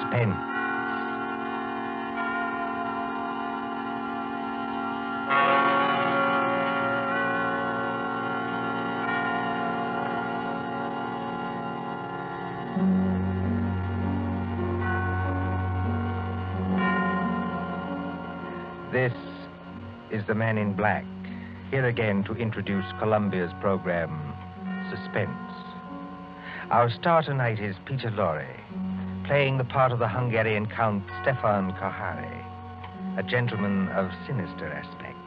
Suspense. This is the Man in Black, here again to introduce Columbia's program, Suspense. Our star tonight is Peter Lorre, playing the part of the Hungarian Count Stefan Kahari, a gentleman of sinister aspect.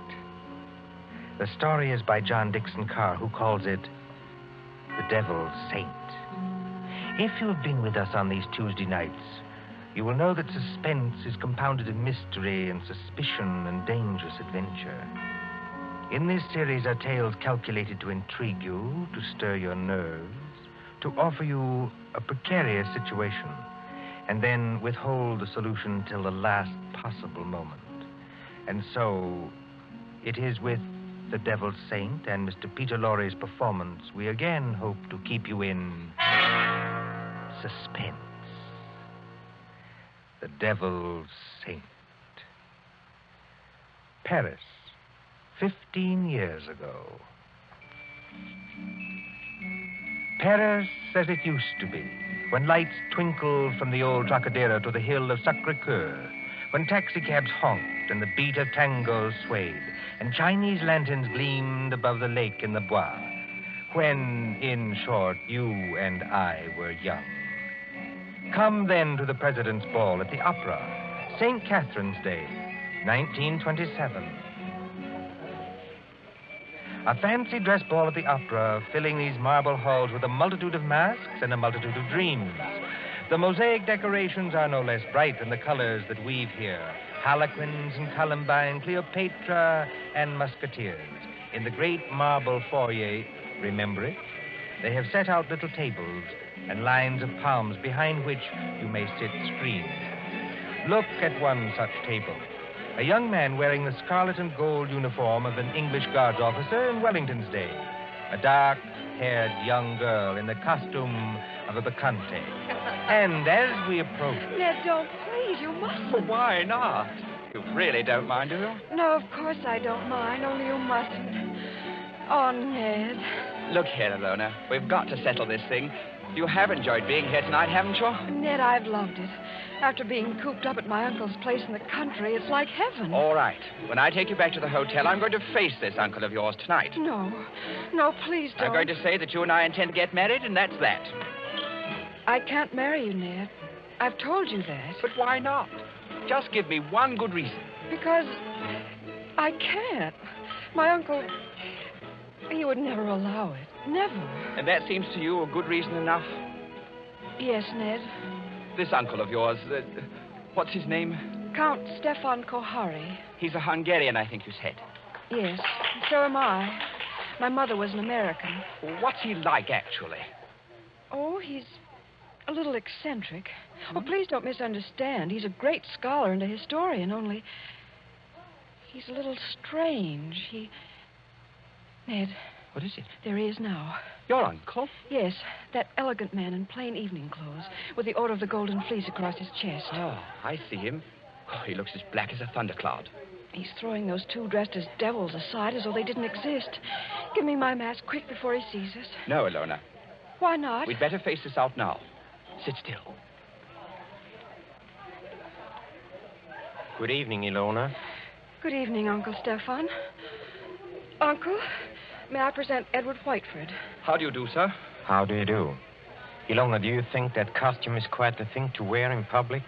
The story is by John Dixon Carr, who calls it The Devil's Saint. If you have been with us on these Tuesday nights, you will know that suspense is compounded of mystery and suspicion and dangerous adventure. In this series are tales calculated to intrigue you, to stir your nerves, to offer you a precarious situation, and then withhold the solution till the last possible moment. And so, it is with The Devil's Saint and Mr. Peter Lorre's performance we again hope to keep you in suspense. The Devil's Saint. Paris, 15 years ago. Paris as it used to be, when lights twinkled from the old Trocadero to the hill of Sacré-Cœur, when taxicabs honked and the beat of tango swayed, and Chinese lanterns gleamed above the lake in the Bois, when, in short, you and I were young. Come then to the President's Ball at the Opera, St. Catherine's Day, 1927. A fancy dress ball at the Opera, filling these marble halls with a multitude of masks and a multitude of dreams. The mosaic decorations are no less bright than the colors that weave here. Harlequins and Columbine, Cleopatra and Musketeers. In the great marble foyer, remember it? They have set out little tables and lines of palms behind which you may sit screened. Look at one such table. A young man wearing the scarlet and gold uniform of an English Guards officer in Wellington's day. A dark-haired young girl in the costume of a bacchante. And as we approach... Ned, don't, please. You mustn't. Why not? You really don't mind, do you? No, of course I don't mind, only you mustn't. Oh, Ned. Look here, Alona. We've got to settle this thing. You have enjoyed being here tonight, haven't you? Ned, I've loved it. After being cooped up at my uncle's place in the country, it's like heaven. All right. When I take you back to the hotel, I'm going to face this uncle of yours tonight. No. No, please don't. I'm going to say that you and I intend to get married, and that's that. I can't marry you, Ned. I've told you that. But why not? Just give me one good reason. Because I can't. My uncle, he would never allow it. Never. And that seems to you a good reason enough? Yes, Ned. This uncle of yours, what's his name? Count Stefan Kahari. He's a Hungarian, I think you said. Yes, so am I. My mother was an American. What's he like, actually? Oh, he's a little eccentric. Oh, please don't misunderstand. He's a great scholar and a historian, only he's a little strange. Ned. What is it? There he is now. Your uncle? Yes, that elegant man in plain evening clothes, with the Order of the Golden Fleece across his chest. Oh, I see him. Oh, he looks as black as a thundercloud. He's throwing those two dressed as devils aside as though they didn't exist. Give me my mask quick before he sees us. No, Alona. Why not? We'd better face this out now. Sit still. Good evening, Ilona. Good evening, Uncle Stefan. Uncle, may I present Edward Whiteford? How do you do, sir? How do you do? Ilona, do you think that costume is quite the thing to wear in public?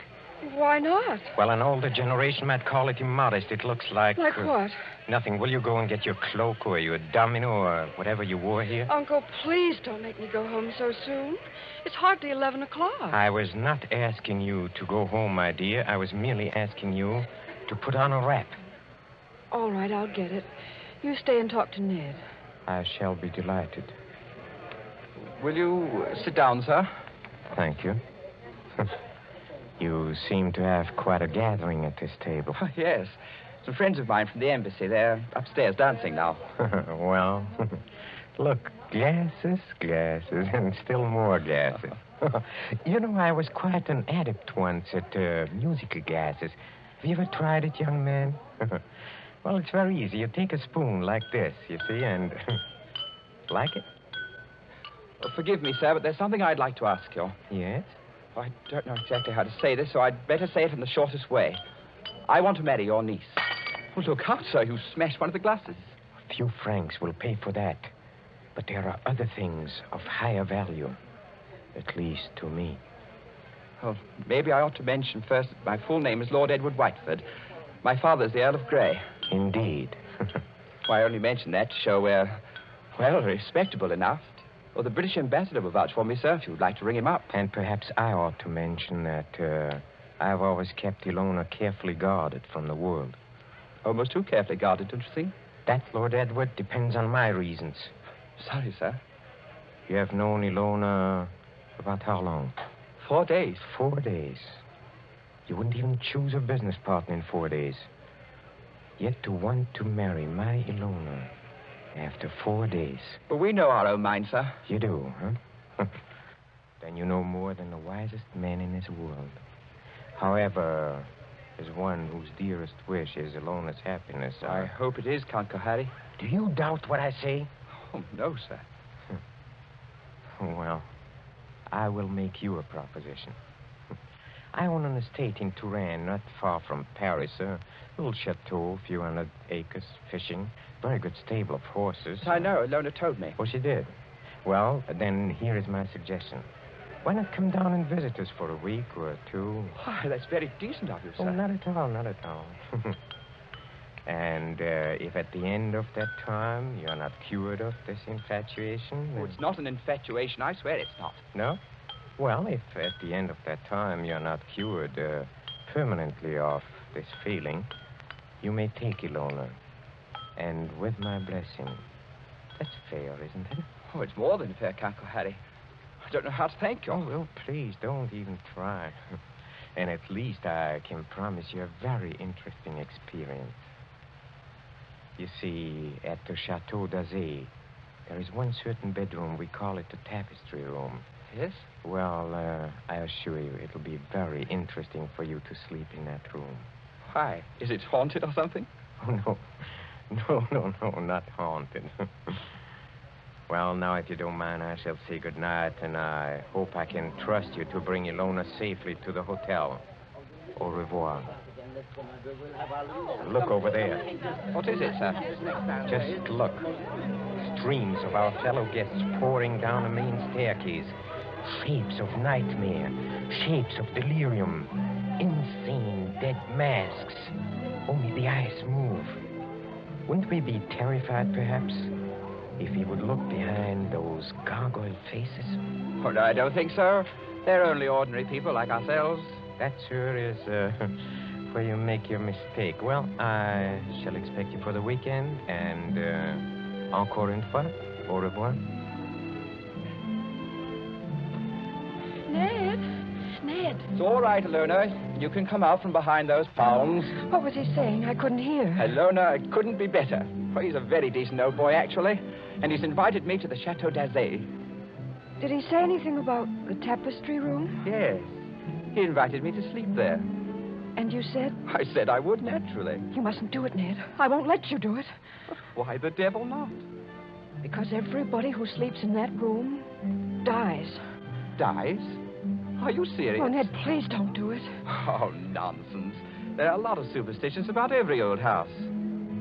Why not? Well, an older generation might call it immodest. It looks like... Like what? Nothing. Will you go and get your cloak or your domino or whatever you wore here? Uncle, please don't make me go home so soon. It's hardly 11 o'clock. I was not asking you to go home, my dear. I was merely asking you to put on a wrap. All right, I'll get it. You stay and talk to Ned. I shall be delighted. Will you sit down, sir? Thank you. You seem to have quite a gathering at this table. Oh, yes. Some friends of mine from the embassy. They're upstairs dancing now. Well, look, glasses, and still more glasses. You know, I was quite an adept once at musical gases. Have you ever tried it, young man? Well, it's very easy. You take a spoon like this, you see, and... Like it? Oh, forgive me, sir, but there's something I'd like to ask you. Yes? I don't know exactly how to say this, so I'd better say it in the shortest way. I want to marry your niece. Oh, look out, sir. You smashed one of the glasses. A few francs will pay for that. But there are other things of higher value. At least to me. Oh, maybe I ought to mention first that my full name is Lord Edward Whiteford. My father's the Earl of Grey. Indeed. I only mention that to show we're, well, respectable enough. Well, the British ambassador will vouch for me, sir, if you'd like to ring him up. And perhaps I ought to mention that I've always kept Ilona carefully guarded from the world. Almost too carefully guarded, don't you think? That, Lord Edward, depends on my reasons. Sorry, sir. You have known Ilona about how long? 4 days. 4 days. You wouldn't even choose a business partner in 4 days. Yet to want to marry my Ilona after 4 days. But we know our own minds, sir. You do, huh? Then you know more than the wisest man in this world. However, as one whose dearest wish is Ilona's happiness, I hope it is, Count Kohari. Do you doubt what I say? Oh, no, sir. Well, I will make you a proposition. I own an estate in Touraine, not far from Paris. A little chateau, a few hundred acres, fishing, very good stable of horses. I know. Ilona told me. Oh, she did? Well, then here is my suggestion. Why not come down and visit us for a week or two? Why, that's very decent of you, sir. Oh, not at all, not at all. And if at the end of that time you're not cured of this infatuation... Oh, it's not an infatuation. I swear it's not. No? Well, if at the end of that time you're not cured permanently of this feeling, you may take Ilona. And with my blessing. That's fair, isn't it? Oh, it's more than fair, Count Kohari. I don't know how to thank you. Oh, well, please, don't even try. And at least I can promise you a very interesting experience. You see, at the Chateau d'Azay, there is one certain bedroom. We call it the tapestry room. Yes? Well, I assure you, it'll be very interesting for you to sleep in that room. Why? Is it haunted or something? Oh, no. No, not haunted. Well, now, if you don't mind, I shall say goodnight, and I hope I can trust you to bring Ilona safely to the hotel. Au revoir. Look over there. What is it, sir? Just look. Streams of our fellow guests pouring down a main staircase. Shapes of nightmare. Shapes of delirium. Insane dead masks. Only the eyes move. Wouldn't we be terrified, perhaps, if we would look behind those gargoyle faces? Oh, no, I don't think so. They're only ordinary people like ourselves. That, sir, is where you make your mistake. Well, I shall expect you for the weekend, and encore une fois, au revoir. Ned. It's all right, Ilona. You can come out from behind those palms. What was he saying? I couldn't hear. Ilona, it couldn't be better. Well, he's a very decent old boy, actually. And he's invited me to the Chateau d'Azay. Did he say anything about the tapestry room? Yes. He invited me to sleep there. And you said? I said I would, naturally. You mustn't do it, Ned. I won't let you do it. But why the devil not? Because everybody who sleeps in that room dies. Dies? Are you serious? Oh, Ned, please don't do it. Oh, nonsense. There are a lot of superstitions about every old house.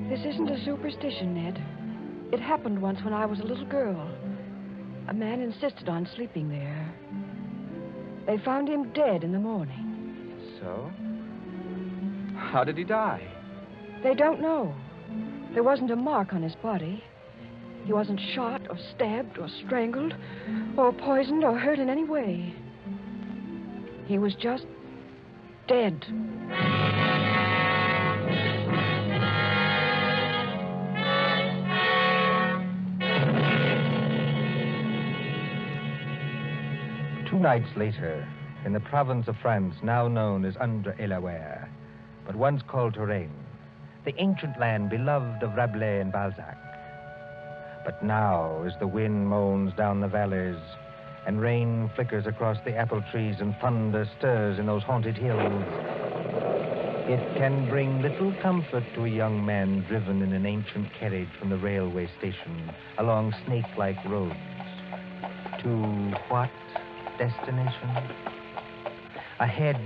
This isn't a superstition, Ned. It happened once when I was a little girl. A man insisted on sleeping there. They found him dead in the morning. So? How did he die? They don't know. There wasn't a mark on his body. He wasn't shot or stabbed or strangled or poisoned or hurt in any way. He was just dead. Two nights later, in the province of France now known as Indre-et-Loire, but once called Touraine, the ancient land beloved of Rabelais and Balzac. But now, as the wind moans down the valleys, and rain flickers across the apple trees and thunder stirs in those haunted hills, it can bring little comfort to a young man driven in an ancient carriage from the railway station along snake-like roads. To what destination? Ahead,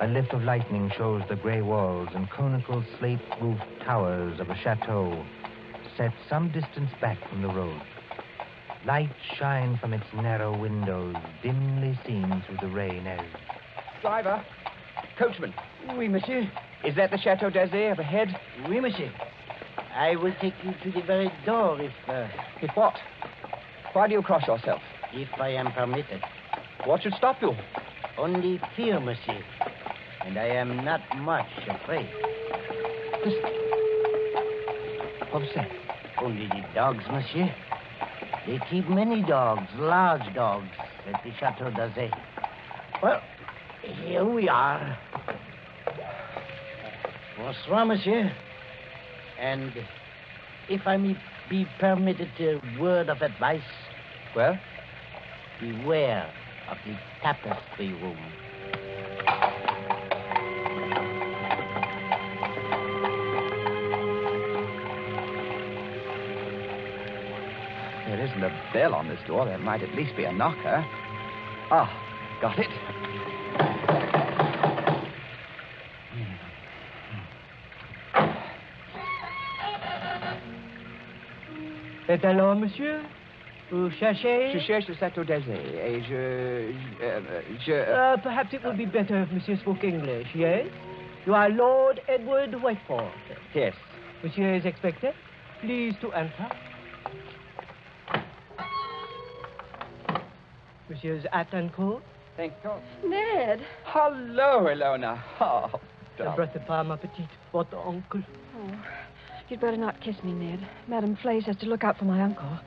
a lift of lightning shows the gray walls and conical slate-roofed towers of a chateau set some distance back from the road. Lights shine from its narrow windows, dimly seen through the rain as... Driver, coachman, Oui, monsieur. is that the Chateau d'Azay up ahead? Oui, monsieur. I will take you to the very door If what? Why do you cross yourself? if I am permitted. What should stop you? Only fear, monsieur. And I am not much afraid. What was that? Only the dogs, monsieur. They keep many dogs, large dogs, at the Chateau d'Azay. Well, here we are. Bonsoir, monsieur. And if I may be permitted a word of advice, Well, beware of the tapestry room. there isn't a bell on this door. There might at least be a knocker. Ah, got it. Et alors, monsieur? Vous cherchez? Je cherche le Château d'Azay et Perhaps it would be better if monsieur spoke English, yes? You are Lord Edward Whiteford. Yes. Monsieur is expected. Please to enter. Monsieur's hat and coat. Thank you. Ned. Hello, Ilona. Oh, darling. Embrasse pas ma petite, votre uncle. Oh, you'd better not kiss me, Ned. Madame Flay says to look out for my uncle.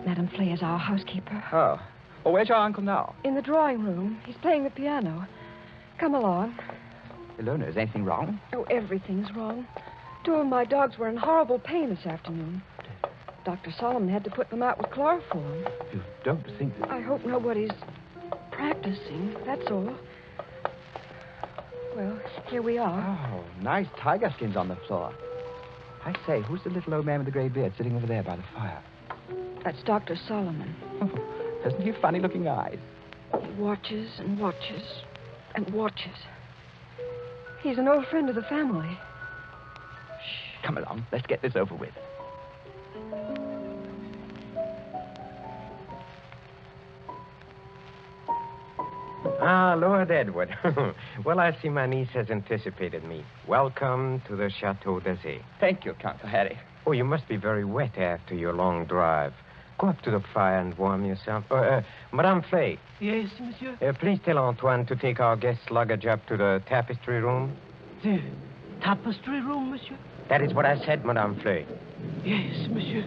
Madame Flay is our housekeeper. Oh. Well, where's your uncle now? In the drawing room. He's playing the piano. Come along. Ilona, is anything wrong? Oh, everything's wrong. 2 of my dogs were in horrible pain this afternoon. Dr. Solomon had to put them out with chloroform. You don't think that... I hope nobody's practicing, that's all. Well, here we are. Oh, nice tiger skins on the floor. I say, who's the little old man with the gray beard sitting over there by the fire? That's Dr. Solomon. Oh, hasn't he funny-looking eyes? He watches and watches and watches. He's an old friend of the family. Shh, come along. Let's get this over with. Ah, Lord Edward. Well, I see my niece has anticipated me. Welcome to the Chateau d'Azay. Thank you, Uncle Harry. Oh, you must be very wet after your long drive. Go up to the fire and warm yourself. Madame Flay, Yes, monsieur? please tell Antoine to take our guest's luggage up to the tapestry room. The tapestry room, monsieur? That is what I said, Madame Flay. Yes, monsieur.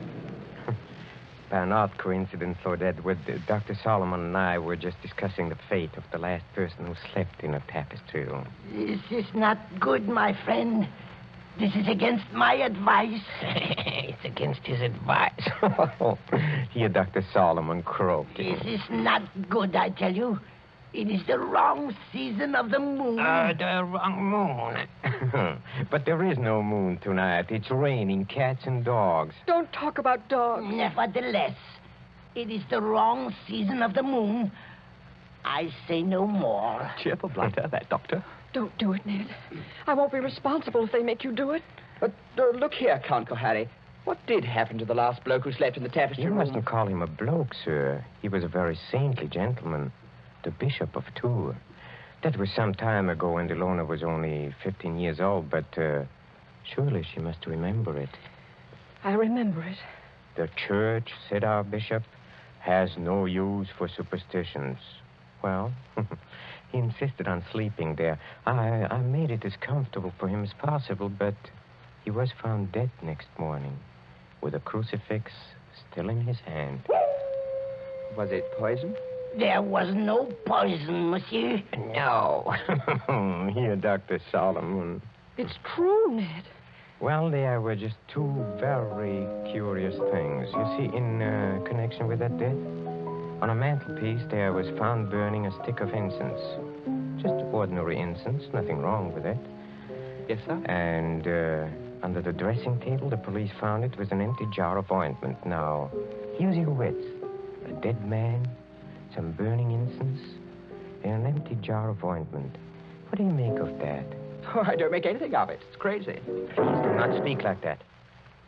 By an odd coincidence, Lord Edward, Dr. Solomon and I were just discussing the fate of the last person who slept in a tapestry room. This is not good, my friend. This is against my advice. It's against his advice. Hear Dr. Solomon croaking. This is not good, I tell you. It is the wrong season of the moon. The wrong moon. But there is no moon tonight. It's raining cats and dogs. Don't talk about dogs. Nevertheless, it is the wrong season of the moon. I say no more. Cheerful blighter, that doctor. Don't do it, Ned. I won't be responsible if they make you do it. But look here, Uncle Harry. What did happen to the last bloke who slept in the tapestry You room? mustn't call him a bloke, sir. He was a very saintly gentleman. The Bishop of Tours. That was some time ago when Ilona was only 15 years old, but surely she must remember it. I remember it. The church, said our bishop, has no use for superstitions. Well, he insisted on sleeping there. I made it as comfortable for him as possible, but he was found dead next morning with a crucifix still in his hand. Was it poison? There was no poison, monsieur. No. Here, Dr. Solomon. It's true, Ned. Well, there were just 2 very curious things. You see, in connection with that death, On a mantelpiece, there was found burning a stick of incense. Just ordinary incense, nothing wrong with it. Yes, sir? And under the dressing table, the police found it was an empty jar of ointment. Now, use your wits. A dead man, some burning incense, and an empty jar of ointment. What do you make of that? Oh, I don't make anything of it. It's crazy. Please do not speak like that.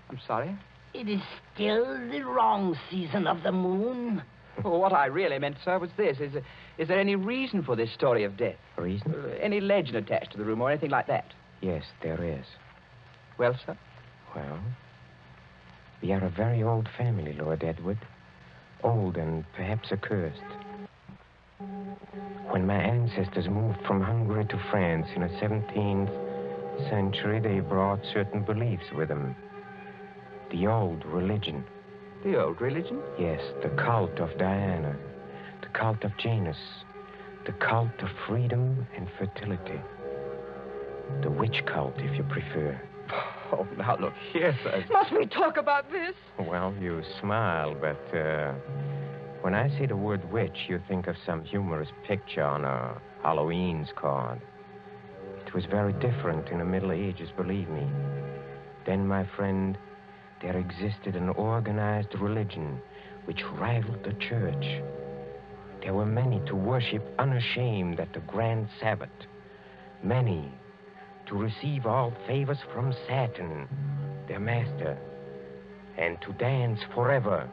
I'm sorry. It is still the wrong season of the moon. Well, what I really meant, sir, was this. Is there any reason for this story of death? Reason? Any legend attached to the room or anything like that? Yes, there is. Well, sir? Well, we are a very old family, Lord Edward. Old and perhaps accursed. When my ancestors moved from Hungary to France in the 17th century, they brought certain beliefs with them. The old religion. The old religion? Yes, the cult of Diana, the cult of Janus, the cult of freedom and fertility. The witch cult, if you prefer. Oh, now look here, sir. Must we talk about this? Well, you smile, but when I say the word witch, you think of some humorous picture on a Halloween's card. It was very different in the Middle Ages, believe me. Then, my friend, there existed an organized religion which rivaled the church. There were many to worship unashamed at the grand Sabbath. Many to receive all favors from Saturn, their master, and to dance forever,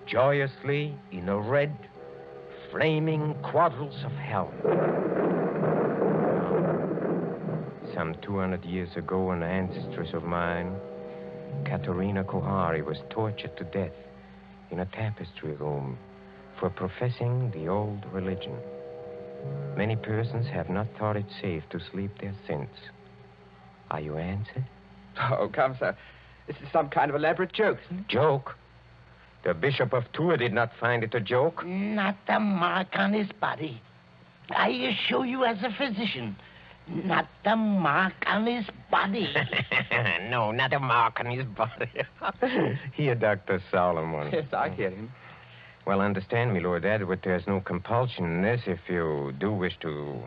joyously in the red, flaming quadrants of hell. Some 200 years ago, an ancestress of mine, Katerina Kohari, was tortured to death in a tapestry room for professing the old religion. Many persons have not thought it safe to sleep there since. Are you answered? Oh, come, sir. This is some kind of elaborate joke, isn't it? Joke? The Bishop of Tours did not find it a joke. Not a mark on his body. I assure you as a physician, not a mark on his body. No, not a mark on his body. Here, Dr. Solomon. Yes, I hear him. Well, understand me, Lord Edward, there's no compulsion in this. If you do wish to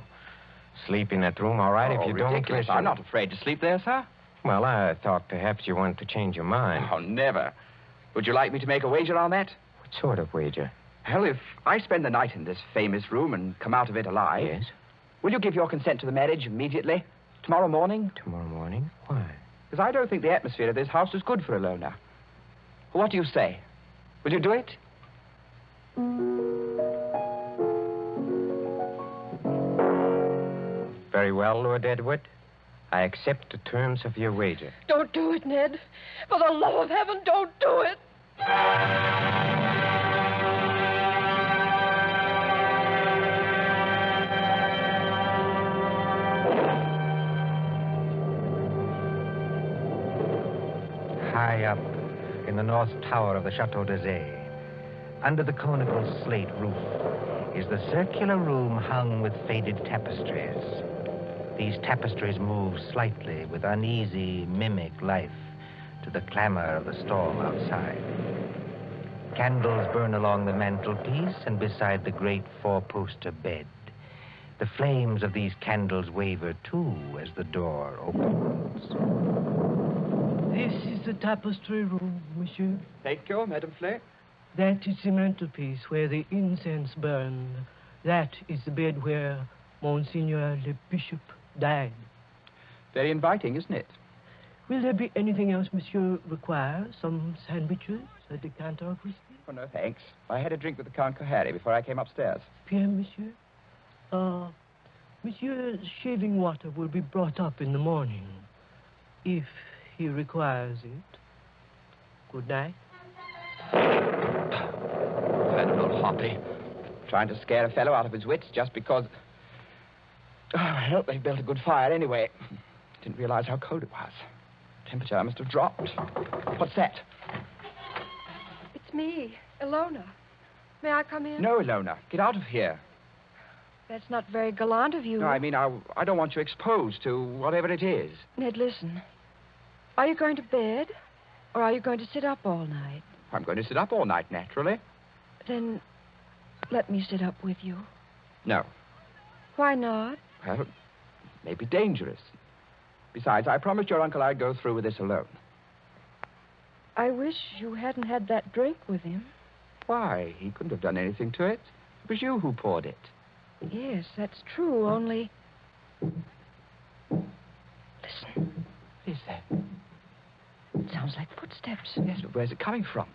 sleep in that room, all right. If you don't ridiculous. wish... I'm not afraid to sleep there, sir. Well, I thought perhaps you wanted to change your mind. Oh, never. Would you like me to make a wager on that? What sort of wager? Well, if I spend the night in this famous room and come out of it alive... Yes? Will you give your consent to the marriage immediately? Tomorrow morning? Tomorrow morning? Why? Because I don't think the atmosphere of this house is good for a loner. What do you say? Will you do it? Very well, Lord Edward. I accept the terms of your wager. Don't do it, Ned. For the love of heaven, don't do it. High up in the north tower of the Chateau d'Azay, under the conical slate roof, is the circular room hung with faded tapestries. These tapestries move slightly with uneasy, mimic life to the clamor of the storm outside. Candles burn along the mantelpiece and beside the great four-poster bed. The flames of these candles waver, too, as the door opens. This is the tapestry room, monsieur. Thank you, Madame Flay. That is the mantelpiece where the incense burned. That is the bed where Monseigneur le Bishop died. Very inviting, isn't it? Will there be anything else monsieur requires? Some sandwiches, a decanter of whiskey? Oh, no, thanks. I had a drink with the Count Kohari before I came upstairs. Bien, monsieur. Monsieur's shaving water will be brought up in the morning, if he requires it. Good night. That little hoppy. Trying to scare a fellow out of his wits just because... Oh, I hope they built a good fire anyway. Didn't realize how cold it was. Temperature must have dropped. What's that? It's me, Ilona. May I come in? No, Ilona. Get out of here. That's not very gallant of you. No, I mean, I don't want you exposed to whatever it is. Ned, listen. Are you going to bed, or are you going to sit up all night? I'm going to sit up all night, naturally. Then let me sit up with you? No. Why not? Well, it may be dangerous. Besides, I promised your uncle I'd go through with this alone. I wish you hadn't had that drink with him. Why? He couldn't have done anything to it. It was you who poured it. Yes, that's true, only... Listen. What is that? It sounds like footsteps. Yes, but where's it coming from?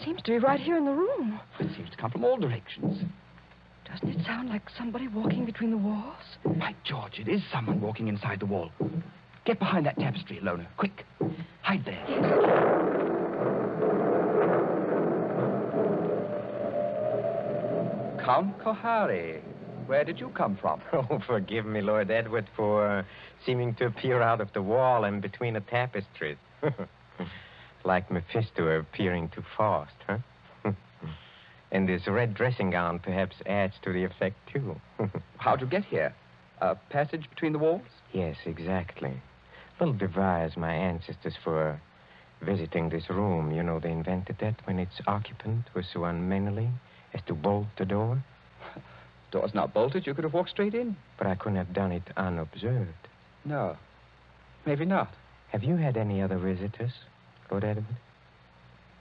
Seems to be right here in the room. It seems to come from all directions. Doesn't it sound like somebody walking between the walls? By George, it is someone walking inside the wall. Get behind that tapestry, Lona. Quick. Hide there. Count Kohari, where did you come from? Oh, forgive me, Lord Edward, for seeming to appear out of the wall and between the tapestries. Like Mephisto appearing to Faust, huh? And this red dressing gown perhaps adds to the effect, too. How'd you get here? A passage between the walls? Yes, exactly. Little device my ancestors for visiting this room. You know, they invented that when its occupant was so unmannerly as to bolt the door. Door's not bolted. You could have walked straight in. But I couldn't have done it unobserved. No. Maybe not. Have you had any other visitors, Lord Edward?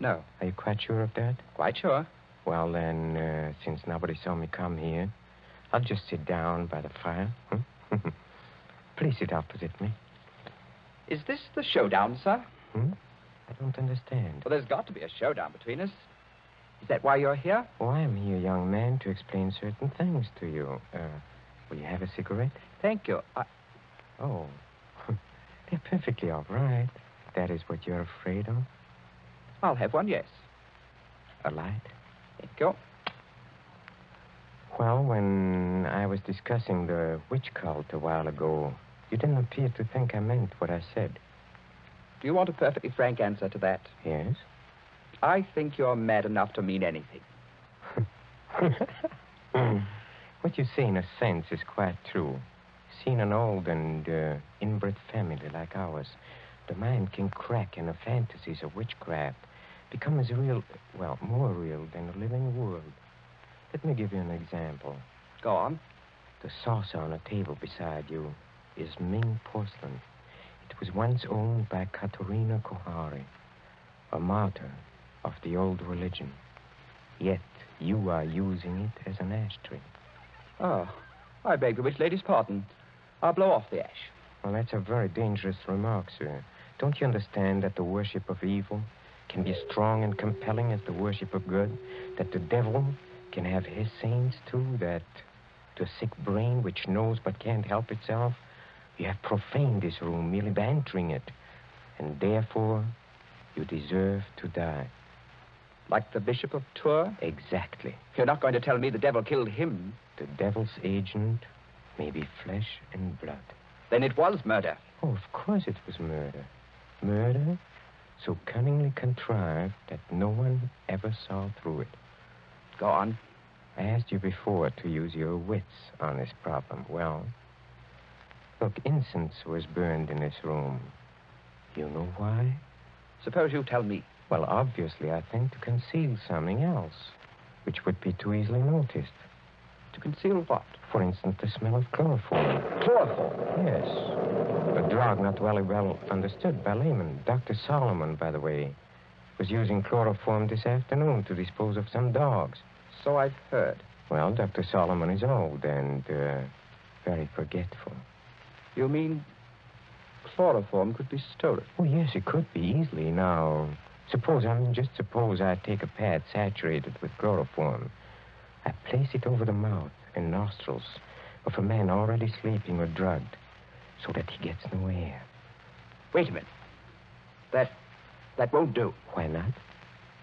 No. Are you quite sure of that? Quite sure. Well, then, since nobody saw me come here, I'll just sit down by the fire. Please sit opposite me. Is this the showdown, sir? I don't understand. Well, there's got to be a showdown between us. Is that why you're here? Oh, I'm here, young man, to explain certain things to you. Will you have a cigarette? Thank you. Oh, they're perfectly all right. That is what you're afraid of? I'll have one, yes. A light? Thank you. Well, when I was discussing the witch cult a while ago, you didn't appear to think I meant what I said. Do you want a perfectly frank answer to that? Yes? I think you're mad enough to mean anything. What you say, in a sense, is quite true. See, in an old and inbred family like ours, the mind can crack and the fantasies of witchcraft become as real, well, more real than the living world. Let me give you an example. Go on. The saucer on a table beside you is Ming porcelain. It was once owned by Katerina Kohari, a martyr of the old religion. Yet you are using it as an ashtray. Oh, I beg the witch lady's pardon. I'll blow off the ash. Well, that's a very dangerous remark, sir. Don't you understand that the worship of evil can be strong and compelling as the worship of good? That the devil can have his saints, too? That to a sick brain which knows but can't help itself, you have profaned this room merely by entering it. And therefore, you deserve to die. Like the Bishop of Tours? Exactly. You're not going to tell me the devil killed him. The devil's agent may be flesh and blood. Then it was murder. Oh, of course it was murder. Murder so cunningly contrived that no one ever saw through it. Go on. I asked you before to use your wits on this problem. Well, look, incense was burned in this room. You know why? Suppose you tell me. Well, obviously, I think to conceal something else, which would be too easily noticed. To conceal what? For instance, the smell of chloroform. Chloroform? Yes. A drug not very well understood by laymen. Dr. Solomon, by the way, was using chloroform this afternoon to dispose of some dogs. So I've heard. Well, Dr. Solomon is old and very forgetful. You mean chloroform could be stolen? Oh, yes, it could be easily. Now, just suppose I take a pad saturated with chloroform. I place it over the mouth and nostrils of a man already sleeping or drugged so that he gets no air. Wait a minute. That won't do. Why not?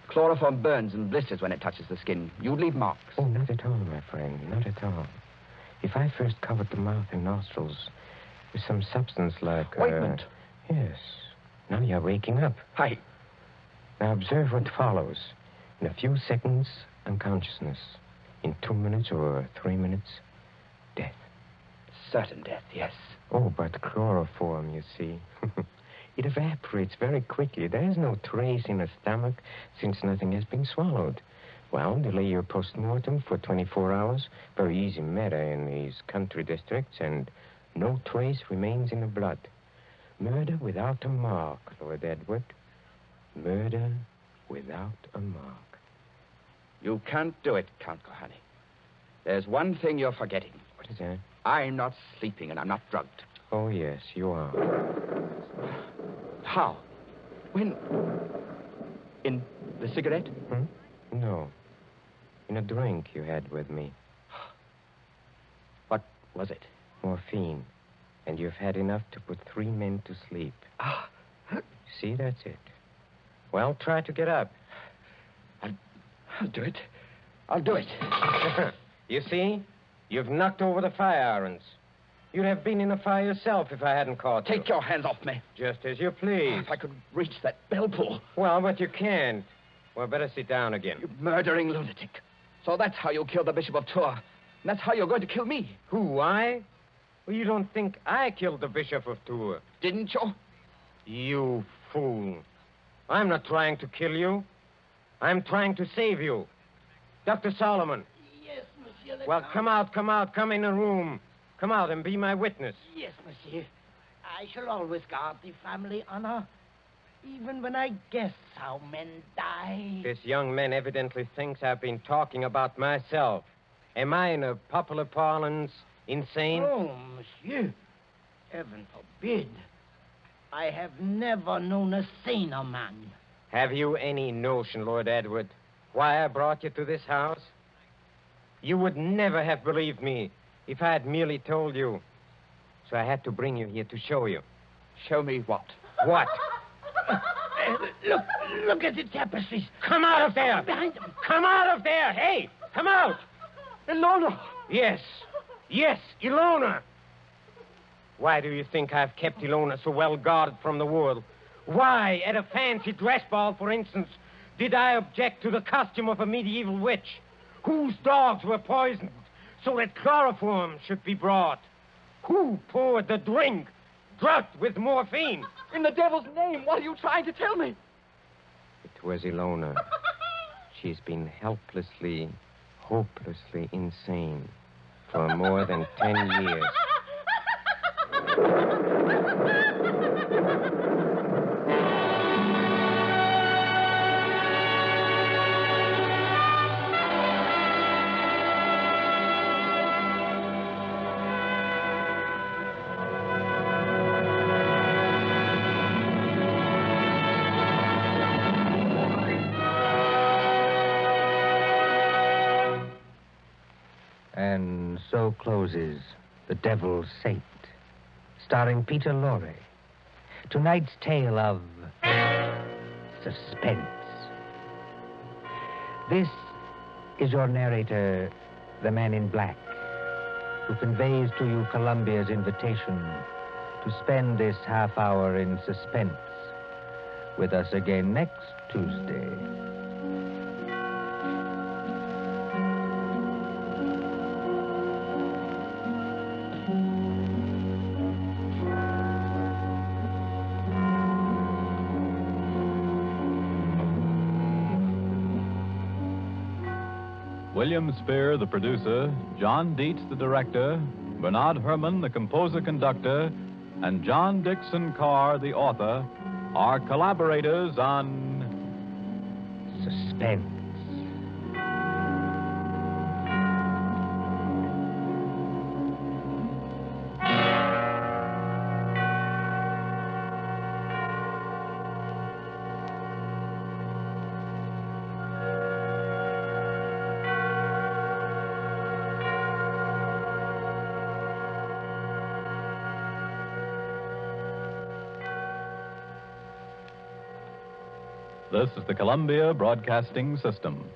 Chloroform burns and blisters when it touches the skin. You'd leave marks. Oh, not at all, my friend. Not at all. If I first covered the mouth and nostrils with some substance like... Ointment. Yes. Now you're waking up. Hi. Now observe what follows. In a few seconds, unconsciousness. In 2 minutes or 3 minutes, death. Certain death, yes. Oh, but chloroform, you see. It evaporates very quickly. There is no trace in the stomach since nothing has been swallowed. Well, delay your post-mortem for 24 hours. Very easy matter in these country districts, and no trace remains in the blood. Murder without a mark, Lord Edward. Murder without a mark. You can't do it, Count Kohani. There's one thing you're forgetting. What is that? I'm not sleeping and I'm not drugged. Oh, yes, you are. How? When? In the cigarette? No. In a drink you had with me. What was it? Morphine. And you've had enough to put 3 men to sleep. See, that's it. Well, try to get up. I'll do it. I'll do it. You see? You've knocked over the fire irons. You'd have been in a fire yourself if I hadn't caught you. Take your hands off me. Just as you please. If I could reach that bell pull. Well, but you can't. Well, better sit down again. You murdering lunatic. So that's how you killed the Bishop of Tours. And that's how you're going to kill me. Who, I? Well, you don't think I killed the Bishop of Tours? Didn't you? You fool. I'm not trying to kill you. I'm trying to save you. Dr. Solomon. Yes, monsieur. Well, come out. Come in the room. Come out and be my witness. Yes, monsieur. I shall always guard the family honor, even when I guess how men die. This young man evidently thinks I've been talking about myself. Am I, in a popular parlance, insane? Oh, monsieur. Heaven forbid. I have never known a saner man. Have you any notion, Lord Edward, why I brought you to this house? You would never have believed me if I had merely told you. So I had to bring you here to show you. Show me what? What? Look at the tapestries. Come out of there! Behind them. Come out of there! Hey, come out! Ilona! Yes, Ilona. Why do you think I've kept Ilona so well guarded from the world? Why, at a fancy dress ball, for instance, did I object to the costume of a medieval witch whose dogs were poisoned so that chloroform should be brought? Who poured the drink drugged with morphine? In the devil's name, what are you trying to tell me? It was Ilona. She's been helplessly, hopelessly insane for more than 10 years. And so closes The Devil's Saint, starring Peter Lorre. Tonight's tale of suspense. This is your narrator, the man in black, who conveys to you Columbia's invitation to spend this half hour in suspense with us again next Tuesday. William Spear, the producer, John Dietz, the director, Bernard Herrmann, the composer-conductor, and John Dixon Carr, the author, are collaborators on Suspense. This is the Columbia Broadcasting System.